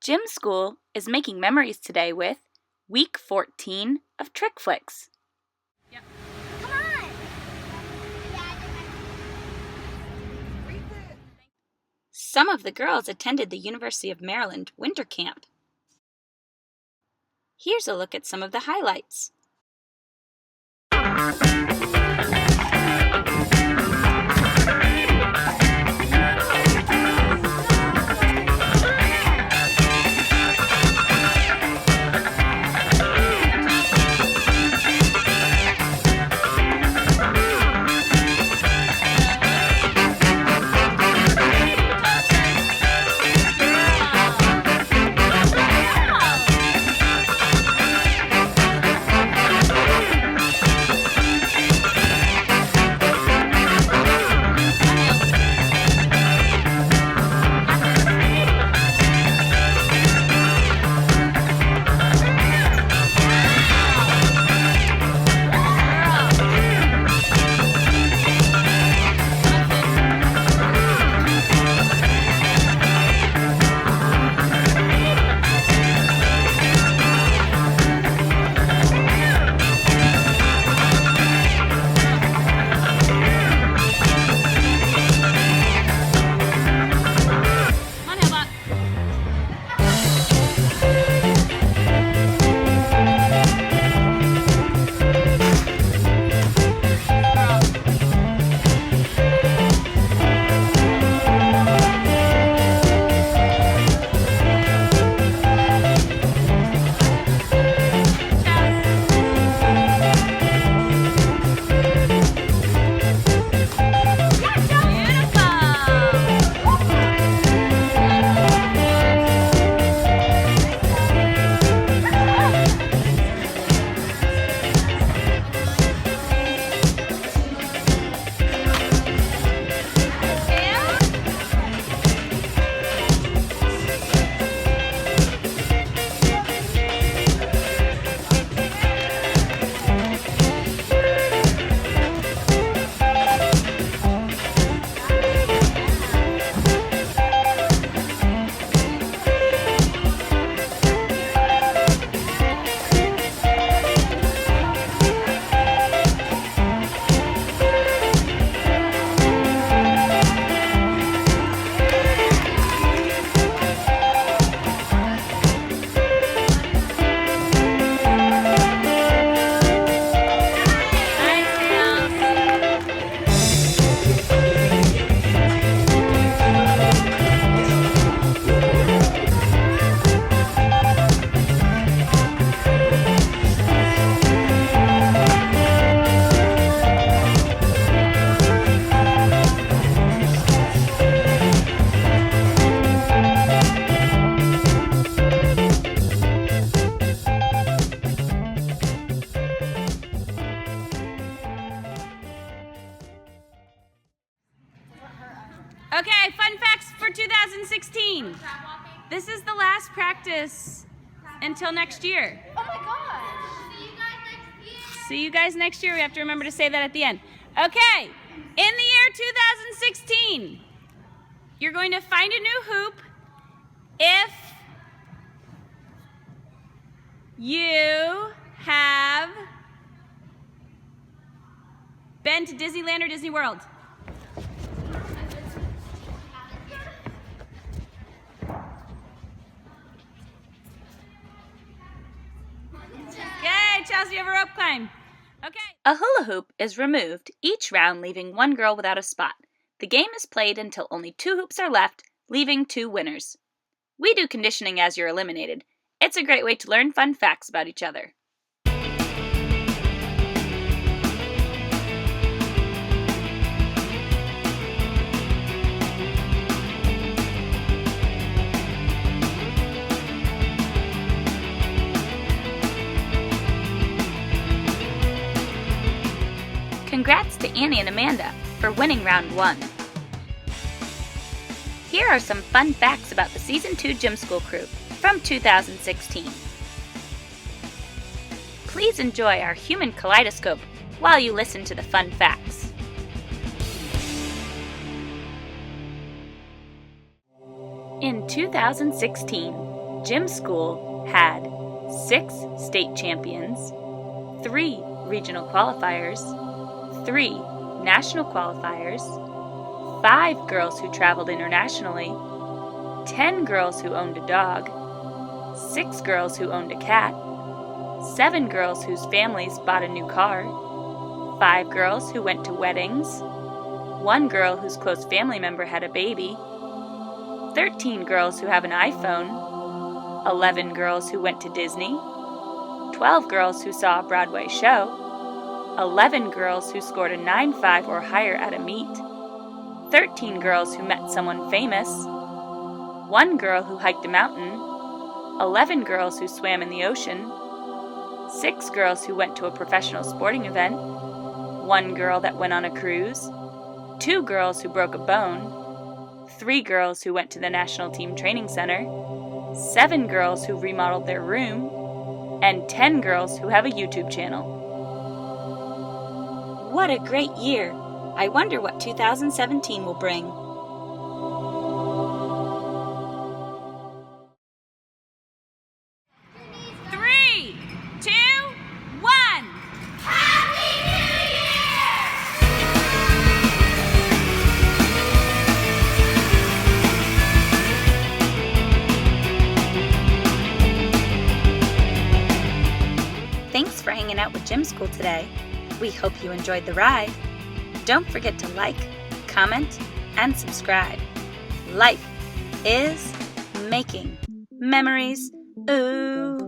Gymschool is making memories today with Week 14 of Trick Flicks. Yep. Come on! Some of the girls attended the University of Maryland winter camp. Here's a look at some of the highlights. Okay, fun facts for 2016. This is the last practice until next year. Oh my gosh! See you guys next year. We have to remember to say that at the end. Okay, in the year 2016, you're going to find a new hoop if you have been to Disneyland or Disney World. Chelsea, you have a rope climb. Okay. A hula hoop is removed, each round leaving one girl without a spot. The game is played until only 2 hoops are left, leaving 2 winners. We do conditioning as you're eliminated. It's a great way to learn fun facts about each other. Congrats to Annie and Amanda for winning round 1. Here are some fun facts about the Season 2 Gymschool crew from 2016. Please enjoy our human kaleidoscope while you listen to the fun facts. In 2016, Gymschool had 6 state champions, 3 regional qualifiers, 3 national qualifiers, 5 girls who traveled internationally, 10 girls who owned a dog, 6 girls who owned a cat, 7 girls whose families bought a new car, 5 girls who went to weddings, 1 girl whose close family member had a baby, 13 girls who have an iPhone, 11 girls who went to Disney, 12 girls who saw a Broadway show, 11 girls who scored a 9.5 or higher at a meet, 13 girls who met someone famous, 1 girl who hiked a mountain, 11 girls who swam in the ocean, 6 girls who went to a professional sporting event, 1 girl that went on a cruise, 2 girls who broke a bone, 3 girls who went to the National Team Training Center, 7 girls who remodeled their room, and 10 girls who have a YouTube channel. What a great year! I wonder what 2017 will bring. Three, two, one. Happy New Year! Thanks for hanging out with Gymschool today. We hope you enjoyed the ride. Don't forget to like, comment, and subscribe. Life is making memories. Ooh.